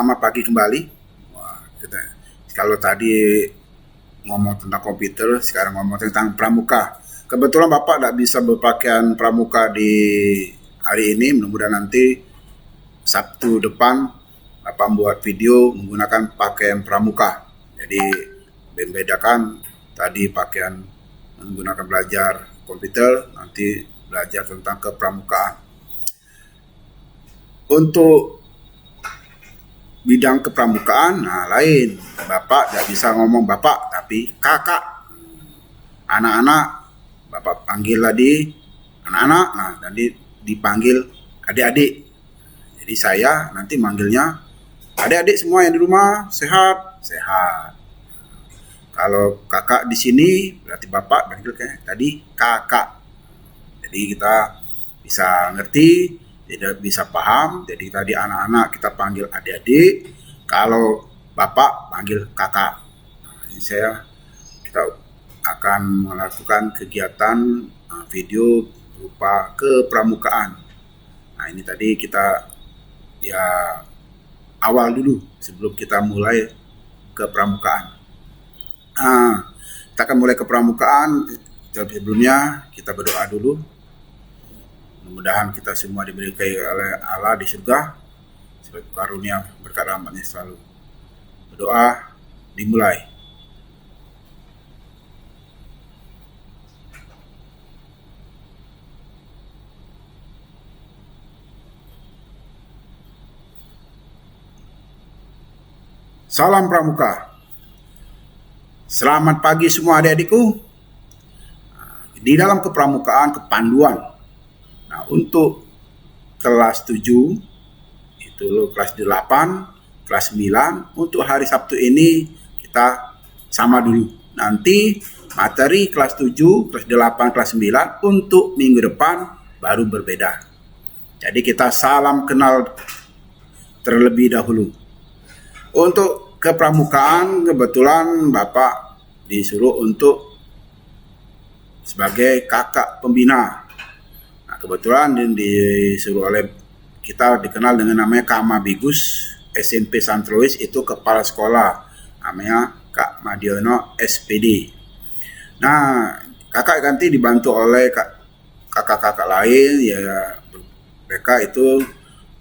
Selamat pagi kembali. Wah, kalau tadi ngomong tentang komputer, sekarang ngomong tentang pramuka. Kebetulan Bapak tidak bisa berpakaian pramuka di hari ini. Mudah-mudahan nanti Sabtu depan Bapak membuat video menggunakan pakaian pramuka. Jadi membedakan tadi pakaian menggunakan belajar komputer, nanti belajar tentang kepramukaan. Untuk bidang kepramukaan, nah lain. Bapak tidak bisa ngomong bapak, tapi kakak. Anak-anak, Bapak panggil tadi anak-anak, nah nanti dipanggil adik-adik. Jadi saya nanti manggilnya adik-adik semua yang di rumah sehat, sehat. Kalau kakak di sini, berarti Bapak panggil kayak tadi kakak. Jadi kita bisa ngerti, tidak bisa paham. Jadi tadi anak-anak kita panggil adik-adik, kalau Bapak panggil kakak. Nah, ini kita akan melakukan kegiatan video berupa kepramukaan. Nah, ini tadi kita ya awal dulu sebelum kita mulai kepramukaan. Nah, kita akan mulai kepramukaan. Sebelumnya kita berdoa dulu. Mudah-mudahan kita semua diberkahi oleh Allah di surga, sebagai karunia berkat rahmatnya selalu. Berdoa dimulai. Salam pramuka. Selamat pagi semua adik-adikku. Di dalam kepramukaan kepanduan. Nah, untuk kelas 7 itu kelas 8, kelas 9 untuk hari Sabtu ini kita sama dulu. Nanti materi kelas 7, kelas 8, kelas 9 untuk minggu depan baru berbeda. Jadi kita salam kenal terlebih dahulu. Untuk kepramukaan kebetulan Bapak disuruh untuk sebagai kakak pembina. Nah, kebetulan disuruh oleh kita dikenal dengan namanya Kak Mabigus SMP Santo Louis, itu kepala sekolah namanya Kak Madiono SPD. Nah, kakak nanti dibantu oleh kakak-kakak lain, ya mereka itu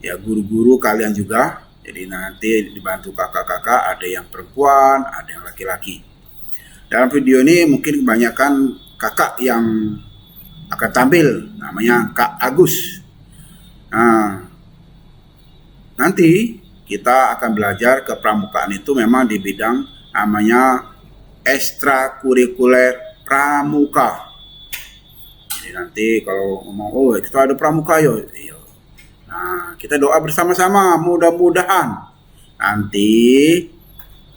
ya guru-guru kalian juga. Jadi nanti dibantu kakak-kakak, ada yang perempuan, ada yang laki-laki. Dalam video ini mungkin kebanyakan kakak yang akan tampil, namanya Kak Agus. Nah, nanti kita akan belajar kepramukaan itu memang di bidang namanya ekstrakurikuler pramuka. Jadi nanti kalau ngomong, oh kita ada pramuka yo. Nah, kita doa bersama-sama, mudah-mudahan nanti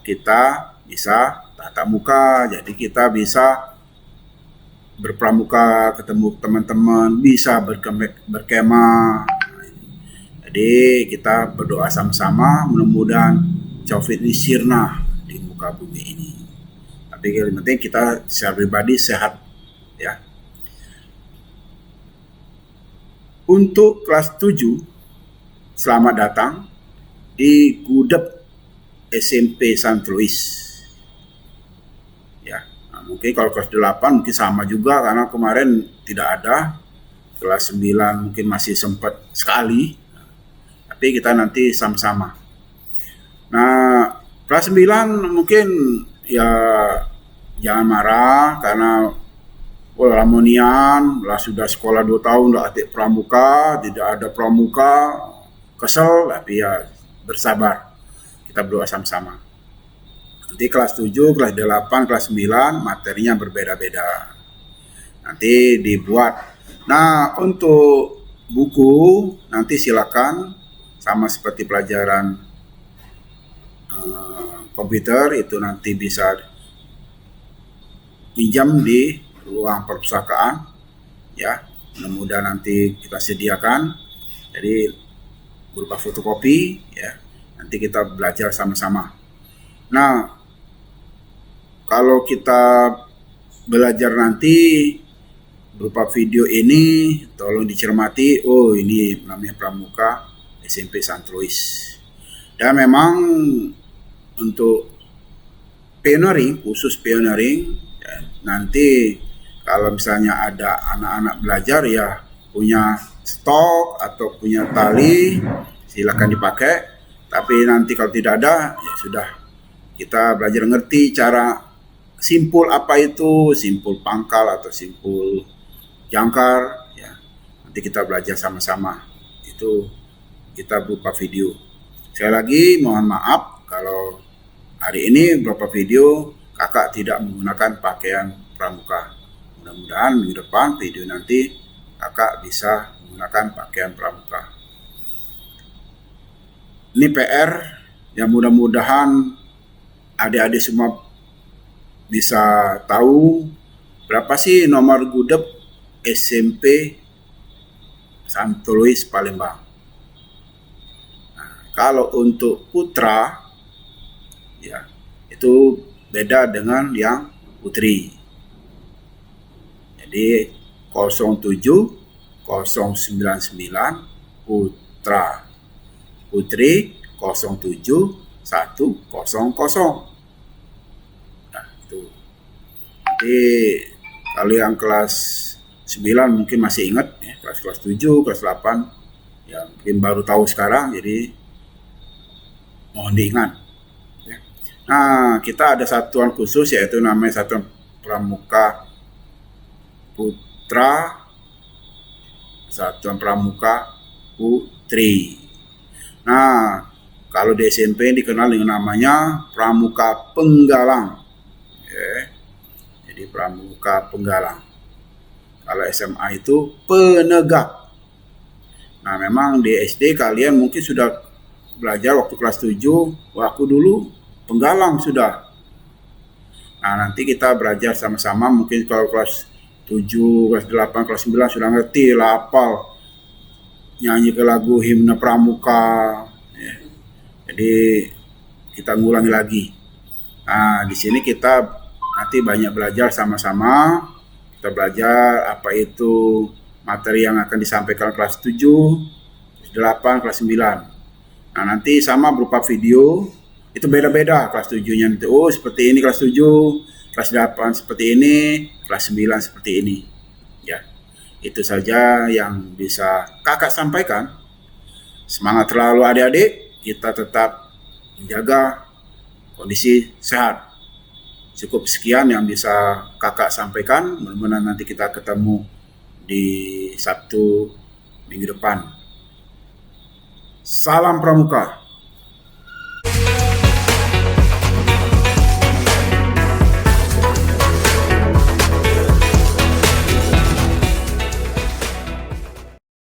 kita bisa tatap muka, jadi kita bisa berpramuka, ketemu teman-teman, bisa berkemah. Jadi kita berdoa sama-sama, mudah-mudahan Covid ini sirna di muka bumi ini. Tapi yang penting kita secara pribadi sehat, ya. Untuk kelas 7, selamat datang di Gudeg SMP Santo Louis. Ya, nah, mungkin kalau kelas 8 mungkin sama juga karena kemarin tidak ada. Kelas 9 mungkin masih sempat sekali. Tapi kita nanti sama-sama. Nah, kelas 9 mungkin ya jangan marah karena lamonian lah, sudah sekolah 2 tahun udah atik pramuka, tidak ada pramuka, kesel, tapi ya bersabar. Kita berdoa sama-sama. Nanti kelas 7, kelas 8, kelas 9 materinya berbeda-beda. Nanti dibuat. Nah, untuk buku nanti silakan sama seperti pelajaran komputer itu nanti bisa pinjam di ruang perpustakaan, ya. Mudah-mudahan nanti kita sediakan, jadi berupa fotokopi, ya. Nanti kita belajar sama-sama. Nah, kalau kita belajar nanti berupa video ini, tolong dicermati. Oh, ini namanya pramuka SMP Santo Louis. Ya memang untuk pioneering, khusus pioneering, ya, nanti kalau misalnya ada anak-anak belajar ya punya stok atau punya tali, silakan dipakai. Tapi nanti kalau tidak ada, ya sudah, kita belajar ngerti cara simpul apa itu, simpul pangkal atau simpul jangkar, ya. Nanti kita belajar sama-sama. Itu kita berupa video. Sekali lagi mohon maaf kalau hari ini beberapa video kakak tidak menggunakan pakaian pramuka. Mudah-mudahan minggu depan video nanti kakak bisa menggunakan pakaian pramuka. Ini PR yang mudah-mudahan adik-adik semua bisa tahu berapa sih nomor gudeg SMP Santo Luis Palembang. Nah, kalau untuk putra ya itu beda dengan yang putri. Jadi 07 099 putra, putri 07 100. Nah, itu. Nanti kalau yang kelas 9 mungkin masih ingat ya, kelas 7, kelas 8 ya mungkin baru tahu sekarang, jadi mohon diingat. Ya. Nah, kita ada satuan khusus yaitu namanya Satuan Pramuka Putra, Satuan Pramuka Putri. Nah, kalau di SMP dikenal dengan namanya Pramuka Penggalang. Ya. Jadi Pramuka Penggalang. Kalau SMA itu penegak. Nah, memang di SD kalian mungkin sudah belajar waktu kelas 7, aku dulu penggalang sudah. Nah, nanti kita belajar sama-sama, mungkin kalau kelas 7, kelas 8, kelas 9 sudah ngerti lah, hafal nyanyi ke lagu himne pramuka. Ya. Jadi kita ngulangi lagi. Nah, di sini kita nanti banyak belajar sama-sama. Kita belajar apa itu materi yang akan disampaikan kelas 7, kelas 8, kelas 9. Nah, nanti sama berupa video. Itu beda-beda kelas 7-nya nanti. Oh, seperti ini kelas 7, kelas 8 seperti ini, kelas 9 seperti ini. Ya. Itu saja yang bisa kakak sampaikan. Semangat selalu adik-adik, kita tetap menjaga kondisi sehat. Cukup sekian yang bisa kakak sampaikan. Mudah-mudahan nanti kita ketemu di Sabtu minggu depan. Salam Pramuka.